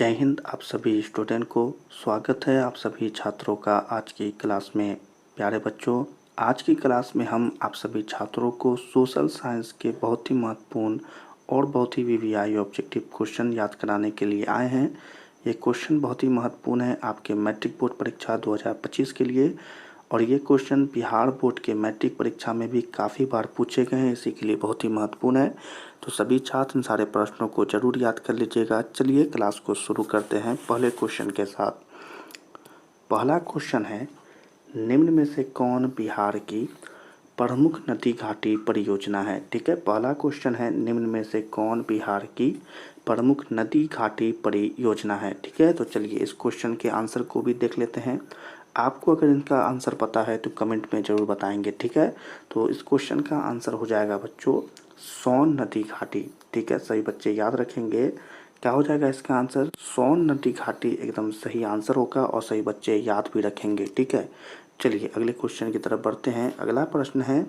जय हिंद। आप सभी स्टूडेंट को स्वागत है आप सभी छात्रों का आज की क्लास में। प्यारे बच्चों, आज की क्लास में हम आप सभी छात्रों को सोशल साइंस के बहुत ही महत्वपूर्ण और बहुत ही वीवीआई ऑब्जेक्टिव क्वेश्चन याद कराने के लिए आए हैं। ये क्वेश्चन बहुत ही महत्वपूर्ण है आपके मैट्रिक बोर्ड परीक्षा 2025 के लिए, और ये क्वेश्चन बिहार बोर्ड के मैट्रिक परीक्षा में भी काफ़ी बार पूछे गए हैं, इसी के लिए बहुत ही महत्वपूर्ण है। तो सभी छात्र इन सारे प्रश्नों को जरूर याद कर लीजिएगा। चलिए क्लास को शुरू करते हैं पहले क्वेश्चन के साथ। पहला क्वेश्चन है, निम्न में से कौन बिहार की प्रमुख नदी घाटी परियोजना है। ठीक है, पहला क्वेश्चन है, निम्न में से कौन बिहार की प्रमुख नदी घाटी परियोजना है। ठीक है, तो चलिए इस क्वेश्चन के आंसर को भी देख लेते हैं। आपको अगर इनका आंसर पता है तो कमेंट में ज़रूर बताएंगे। ठीक है, तो इस क्वेश्चन का आंसर हो जाएगा बच्चों सोन नदी घाटी। ठीक है, सही बच्चे याद रखेंगे, क्या हो जाएगा इसका आंसर सोन नदी घाटी एकदम सही आंसर होगा, और सही बच्चे याद भी रखेंगे। ठीक है, चलिए अगले क्वेश्चन की तरफ बढ़ते हैं। अगला प्रश्न है,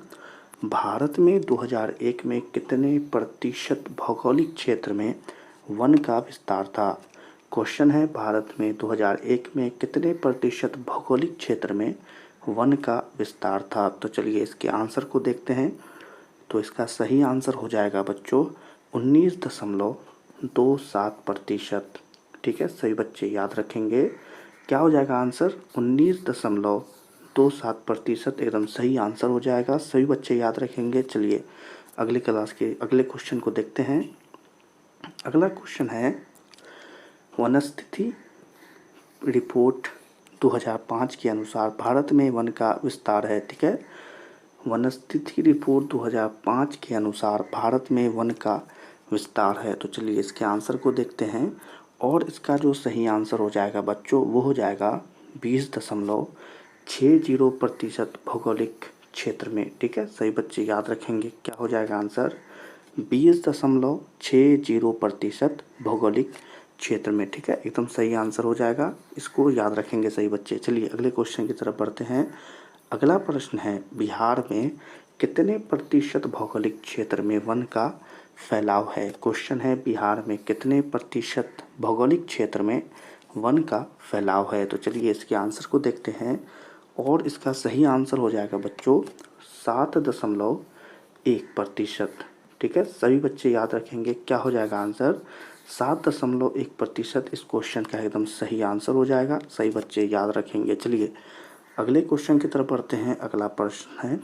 भारत में 2001 में कितने प्रतिशत भौगोलिक क्षेत्र में वन का विस्तार था। क्वेश्चन है, भारत में 2001 में कितने प्रतिशत भौगोलिक क्षेत्र में वन का विस्तार था। तो चलिए इसके आंसर को देखते हैं। तो इसका सही आंसर हो जाएगा बच्चों 19.27%। ठीक है, सही बच्चे याद रखेंगे, क्या हो जाएगा आंसर 19.27% एकदम सही आंसर हो जाएगा, सभी बच्चे याद रखेंगे। चलिए अगले क्लास के अगले क्वेश्चन को देखते हैं। अगला क्वेश्चन है, वनस्थिति रिपोर्ट 2005 के अनुसार भारत में वन का विस्तार है। ठीक है, वनस्थिति रिपोर्ट 2005 के अनुसार भारत में वन का विस्तार है। तो चलिए इसके आंसर को देखते हैं, और इसका जो सही आंसर हो जाएगा बच्चों वो हो जाएगा 20.60% भौगोलिक क्षेत्र में। ठीक है, सही बच्चे याद रखेंगे, क्या हो जाएगा आंसर 20.60% भौगोलिक क्षेत्र में। ठीक है, एकदम सही आंसर हो जाएगा, इसको याद रखेंगे सही बच्चे। चलिए अगले क्वेश्चन की तरफ बढ़ते हैं। अगला प्रश्न है, बिहार में कितने प्रतिशत भौगोलिक क्षेत्र में वन का फैलाव है। क्वेश्चन है, बिहार में कितने प्रतिशत भौगोलिक क्षेत्र में वन का फैलाव है। तो चलिए इसके आंसर को देखते हैं, और इसका सही आंसर हो जाएगा बच्चों 7.1%। ठीक है, सभी बच्चे याद रखेंगे, क्या हो जाएगा आंसर 7.1% इस क्वेश्चन का एकदम सही आंसर हो जाएगा, सही बच्चे याद रखेंगे। चलिए अगले क्वेश्चन की तरफ बढ़ते हैं। अगला प्रश्न है,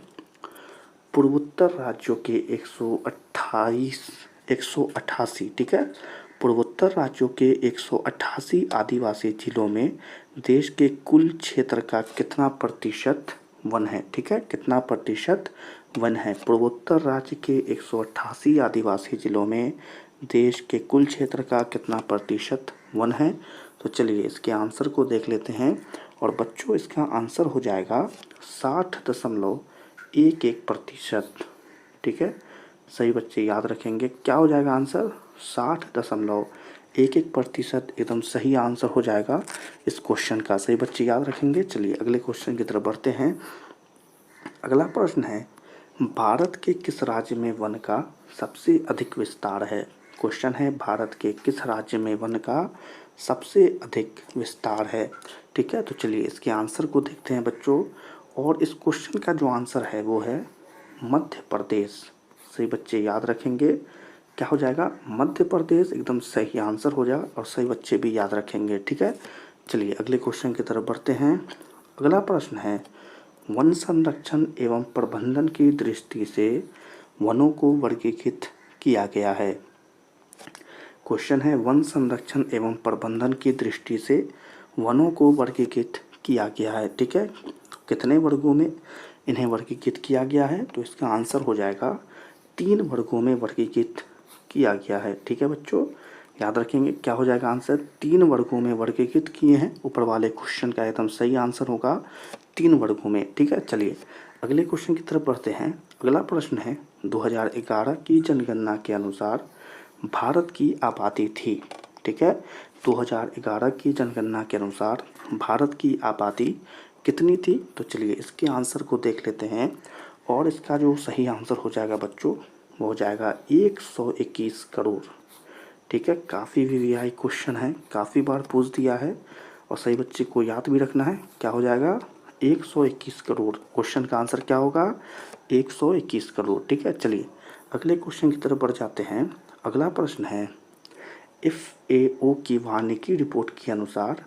पूर्वोत्तर राज्यों के 188 ठीक है, पूर्वोत्तर राज्यों के 188 आदिवासी जिलों में देश के कुल क्षेत्र का कितना प्रतिशत वन है। ठीक है, कितना प्रतिशत वन है। पूर्वोत्तर राज्य के 188 आदिवासी जिलों में देश के कुल क्षेत्र का कितना प्रतिशत वन है। तो चलिए इसके आंसर को देख लेते हैं, और बच्चों इसका आंसर हो जाएगा 60.11%। ठीक है, सही बच्चे याद रखेंगे, क्या हो जाएगा आंसर 60.11% एकदम सही आंसर हो जाएगा इस क्वेश्चन का, सही बच्चे याद रखेंगे। चलिए अगले क्वेश्चन की तरफ बढ़ते हैं। अगला प्रश्न है, भारत के किस राज्य में वन का सबसे अधिक विस्तार है। क्वेश्चन है, भारत के किस राज्य में वन का सबसे अधिक विस्तार है। ठीक है, तो चलिए इसके आंसर को देखते हैं बच्चों, और इस क्वेश्चन का जो आंसर है वो है मध्य प्रदेश। सही बच्चे याद रखेंगे, क्या हो जाएगा मध्य प्रदेश एकदम सही आंसर हो जाएगा, और सही बच्चे भी याद रखेंगे। ठीक है, चलिए अगले क्वेश्चन की तरफ बढ़ते हैं। अगला प्रश्न है, वन संरक्षण एवं प्रबंधन की दृष्टि से वनों को वर्गीकृत किया गया है। क्वेश्चन है, वन संरक्षण एवं प्रबंधन की दृष्टि से वनों को वर्गीकृत किया गया है। ठीक है, कितने वर्गों में इन्हें वर्गीकृत किया गया है। तो इसका आंसर हो जाएगा 3 वर्गों में वर्गीकृत किया गया है। ठीक है बच्चों, याद रखेंगे, क्या हो जाएगा आंसर 3 वर्गों में वर्गीकृत किए हैं। ऊपर वाले क्वेश्चन का एकदम सही आंसर होगा 3 वर्गों में। ठीक है, चलिए अगले क्वेश्चन की तरफ बढ़ते हैं। अगला प्रश्न है, 2011 की जनगणना के अनुसार भारत की आबादी थी। ठीक है, 2011 की जनगणना के अनुसार भारत की आबादी कितनी थी। तो चलिए इसके आंसर को देख लेते हैं, और इसका जो सही आंसर हो जाएगा बच्चों वो हो जाएगा 121 करोड़। ठीक है, काफ़ी वीवीआई क्वेश्चन है, काफ़ी बार पूछ दिया है और सही बच्चे को याद भी रखना है। क्या हो जाएगा? 121 करोड़। क्वेश्चन का आंसर क्या होगा? 121 करोड़। ठीक है, चलिए अगले क्वेश्चन की तरफ बढ़ जाते हैं। अगला प्रश्न है, FAO की वानिकी रिपोर्ट के अनुसार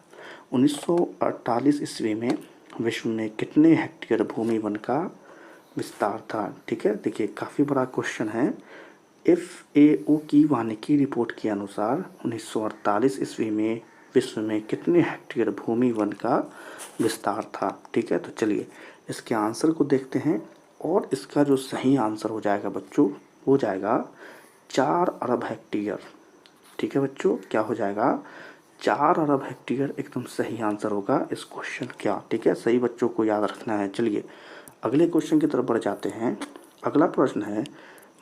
1948 ईस्वी में विश्व में कितने हेक्टेयर भूमि वन का विस्तार था? ठीक है, देखिए काफ़ी बड़ा क्वेश्चन है। FAO की वानिकी रिपोर्ट के अनुसार 1948 ईस्वी में विश्व में कितने हेक्टेयर भूमि वन का विस्तार था? ठीक है, तो चलिए इसके आंसर को देखते हैं और इसका जो सही आंसर हो जाएगा बच्चों, हो जाएगा 4 अरब हेक्टेयर। ठीक है बच्चों, क्या हो जाएगा? 4 अरब हेक्टेयर एकदम सही आंसर होगा इस क्वेश्चन का। ठीक है, सही बच्चों को याद रखना है। चलिए अगले क्वेश्चन की तरफ बढ़ जाते हैं। अगला प्रश्न है,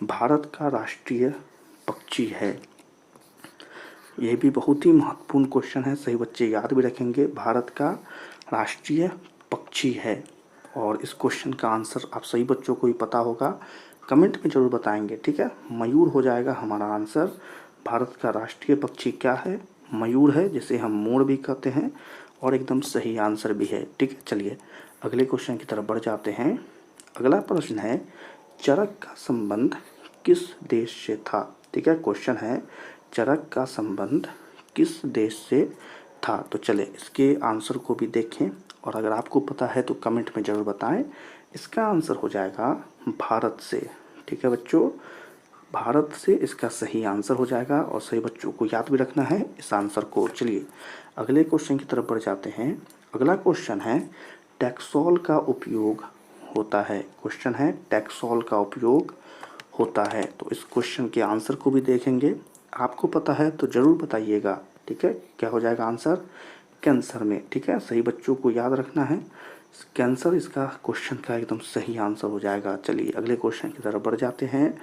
भारत का राष्ट्रीय पक्षी है। ये भी बहुत ही महत्वपूर्ण क्वेश्चन है, सही बच्चे याद भी रखेंगे। भारत का राष्ट्रीय पक्षी है और इस क्वेश्चन का आंसर आप सही बच्चों को ही पता होगा, कमेंट में ज़रूर बताएंगे। ठीक है, मयूर हो जाएगा हमारा आंसर। भारत का राष्ट्रीय पक्षी क्या है? मयूर है, जिसे हम मोर भी कहते हैं और एकदम सही आंसर भी है। ठीक है, चलिए अगले क्वेश्चन की तरफ बढ़ जाते हैं। अगला प्रश्न है, चरक का संबंध किस देश से था? ठीक है, क्वेश्चन है चरक का संबंध किस देश से था? तो चले इसके आंसर को भी देखें और अगर आपको पता है तो कमेंट में ज़रूर बताएं। इसका आंसर हो जाएगा भारत से। ठीक है बच्चों, भारत से इसका सही आंसर हो जाएगा और सही बच्चों को याद भी रखना है इस आंसर को। चलिए अगले क्वेश्चन की तरफ बढ़ जाते हैं। अगला क्वेश्चन है, टैक्सोल का उपयोग होता है। क्वेश्चन है टैक्सोल का उपयोग होता है। तो इस क्वेश्चन के आंसर को भी देखेंगे, आपको पता है तो ज़रूर बताइएगा। ठीक है, क्या हो जाएगा आंसर? कैंसर में। ठीक है, सही बच्चों को याद रखना है, कैंसर इसका क्वेश्चन का एकदम सही आंसर हो जाएगा। चलिए अगले क्वेश्चन की तरफ बढ़ जाते हैं।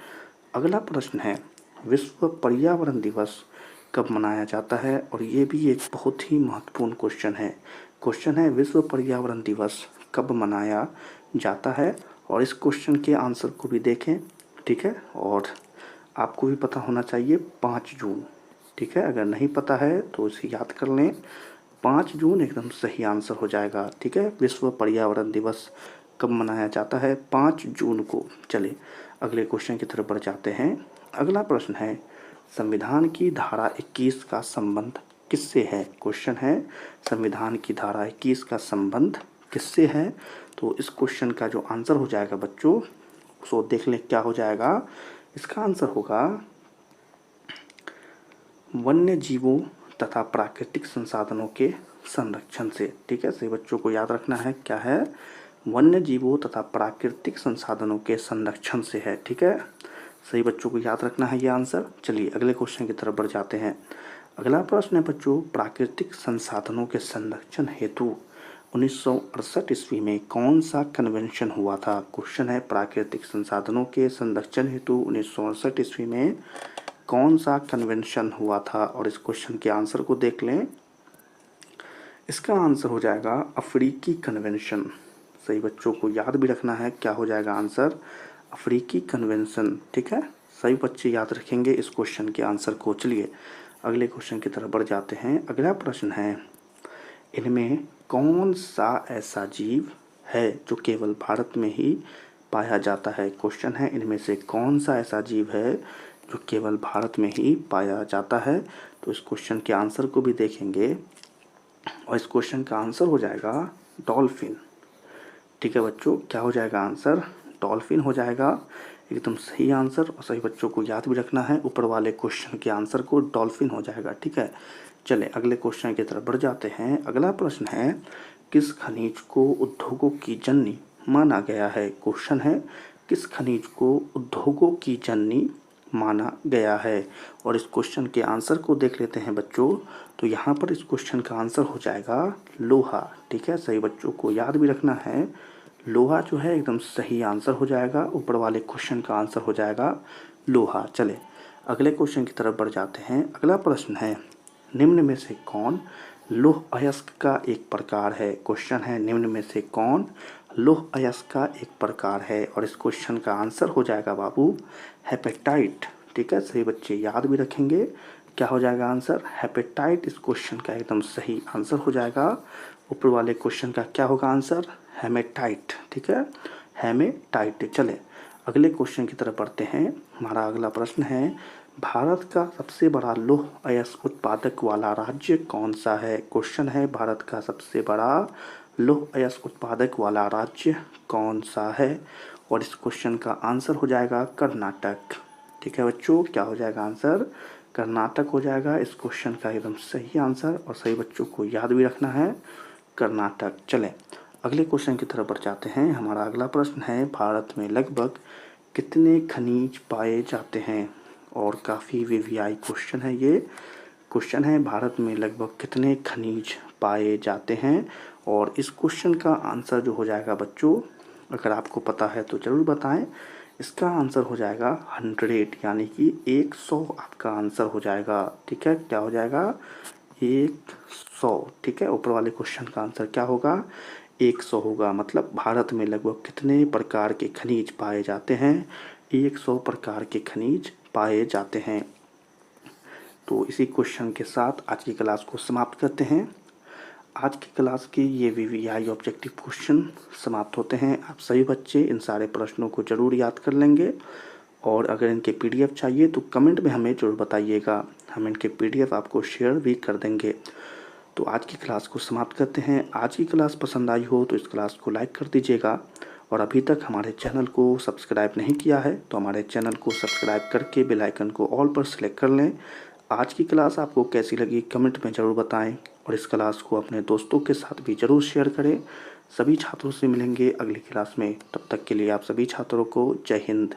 अगला प्रश्न है, विश्व पर्यावरण दिवस कब मनाया जाता है? और ये भी एक बहुत ही महत्वपूर्ण क्वेश्चन है। क्वेश्चन है विश्व पर्यावरण दिवस कब मनाया जाता है? और इस क्वेश्चन के आंसर को भी देखें। ठीक है, और आपको भी पता होना चाहिए 5 जून। ठीक है, अगर नहीं पता है तो इसे याद कर लें, 5 जून एकदम सही आंसर हो जाएगा। ठीक है, विश्व पर्यावरण दिवस कब मनाया जाता है? 5 जून को। चलिए अगले क्वेश्चन की तरफ बढ़ जाते हैं। अगला प्रश्न है, संविधान की धारा 21 का संबंध किससे है? क्वेश्चन है संविधान की धारा 21 का संबंध किससे है? तो इस क्वेश्चन का जो आंसर हो जाएगा बच्चों, उसको देख लें क्या हो जाएगा। इसका आंसर होगा वन्य जीवों तथा प्राकृतिक संसाधनों के संरक्षण से। ठीक है, सही बच्चों को याद रखना है, क्या है? वन्य जीवों तथा प्राकृतिक संसाधनों के संरक्षण से है। ठीक है, सही बच्चों को याद रखना है ये आंसर। चलिए अगले क्वेश्चन की तरफ बढ़ जाते हैं। अगला प्रश्न है बच्चों, प्राकृतिक संसाधनों के संरक्षण हेतु 1968 ईस्वी में कौन सा कन्वेंशन हुआ था? क्वेश्चन है प्राकृतिक संसाधनों के संरक्षण हेतु 1968 ईस्वी में कौन सा कन्वेंशन हुआ था? और इस क्वेश्चन के आंसर को देख लें। इसका आंसर हो जाएगा अफ्रीकी कन्वेंशन। सही बच्चों को याद भी रखना है, क्या हो जाएगा आंसर? अफ्रीकी कन्वेंशन। ठीक है, सही बच्चे याद रखेंगे इस क्वेश्चन के आंसर को। चलिए अगले क्वेश्चन की तरफ बढ़ जाते हैं। अगला प्रश्न है, इनमें कौन सा ऐसा जीव है जो केवल भारत में ही पाया जाता है? क्वेश्चन है इनमें से कौन सा ऐसा जीव है जो केवल भारत में ही पाया जाता है? तो इस क्वेश्चन के आंसर को भी देखेंगे और इस क्वेश्चन का आंसर हो जाएगा डॉल्फिन। ठीक है बच्चों, क्या हो जाएगा आंसर? डॉल्फिन हो जाएगा एकदम सही आंसर और सही बच्चों को याद भी रखना है, ऊपर वाले क्वेश्चन के आंसर को डॉल्फिन हो जाएगा। ठीक है, चले अगले क्वेश्चन की तरफ बढ़ जाते हैं। अगला प्रश्न है, किस खनिज को उद्योगों की जननी माना गया है? क्वेश्चन है किस खनिज को उद्योगों की जननी माना गया है? और इस क्वेश्चन के आंसर को देख लेते हैं बच्चों। तो यहाँ पर इस क्वेश्चन का आंसर हो जाएगा लोहा। ठीक है, सही बच्चों को याद भी रखना है, लोहा जो है एकदम सही आंसर हो जाएगा, ऊपर वाले क्वेश्चन का आंसर हो जाएगा लोहा। चले अगले क्वेश्चन की तरफ बढ़ जाते हैं। अगला प्रश्न है, निम्न में से कौन लौह अयस्क का एक प्रकार है? क्वेश्चन है निम्न में से कौन लौह अयस्क का एक प्रकार है? और इस क्वेश्चन का आंसर हो जाएगा बाबू हेपेटाइट। ठीक है, सही बच्चे याद भी रखेंगे, क्या हो जाएगा आंसर? हेपेटाइट इस क्वेश्चन का एकदम सही आंसर हो जाएगा। ऊपर वाले क्वेश्चन का क्या होगा आंसर? हेमेटाइट। ठीक है, हेमेटाइट। चले अगले क्वेश्चन की तरफ बढ़ते हैं। हमारा अगला प्रश्न है, भारत का सबसे बड़ा लौह अयस्क उत्पादक वाला राज्य कौन सा है? क्वेश्चन है, भारत का सबसे बड़ा लौह अयस्क उत्पादक वाला राज्य कौन सा है? और इस क्वेश्चन का आंसर हो जाएगा कर्नाटक। ठीक है बच्चों, क्या हो जाएगा आंसर? कर्नाटक हो जाएगा इस क्वेश्चन का एकदम सही आंसर। और सही बच्चों को याद भी रखना है, कर्नाटक। चलें अगले क्वेश्चन की तरफ बढ़ जाते हैं। हमारा अगला प्रश्न है, भारत में लगभग कितने खनिज पाए जाते हैं? और काफ़ी वीवीआई क्वेश्चन है ये। क्वेश्चन है, भारत में लगभग कितने खनिज पाए जाते हैं? और इस क्वेश्चन का आंसर जो हो जाएगा बच्चों, अगर आपको पता है तो ज़रूर बताएं। इसका आंसर हो जाएगा 100, यानी कि 100 आपका आंसर हो जाएगा। ठीक है, क्या हो जाएगा? 100। ठीक है, ऊपर वाले क्वेश्चन का आंसर क्या होगा? 100 होगा। मतलब भारत में लगभग कितने प्रकार के खनिज पाए जाते हैं? 100 प्रकार के खनिज पाए जाते हैं। तो इसी क्वेश्चन के साथ आज की क्लास को समाप्त करते हैं। आज की क्लास के ये वीवीआई ऑब्जेक्टिव क्वेश्चन समाप्त होते हैं। आप सभी बच्चे इन सारे प्रश्नों को ज़रूर याद कर लेंगे। और अगर इनके पीडीएफ चाहिए तो कमेंट में हमें ज़रूर बताइएगा, हम इनके पीडीएफ आपको शेयर भी कर देंगे। तो आज की क्लास को समाप्त करते हैं। आज की क्लास पसंद आई हो तो इस क्लास को लाइक कर दीजिएगा। और अभी तक हमारे चैनल को सब्सक्राइब नहीं किया है तो हमारे चैनल को सब्सक्राइब करके बेल आइकन को ऑल पर सेलेक्ट कर लें। आज की क्लास आपको कैसी लगी कमेंट में ज़रूर बताएं। और इस क्लास को अपने दोस्तों के साथ भी ज़रूर शेयर करें। सभी छात्रों से मिलेंगे अगली क्लास में। तब तक के लिए आप सभी छात्रों को जय हिंद।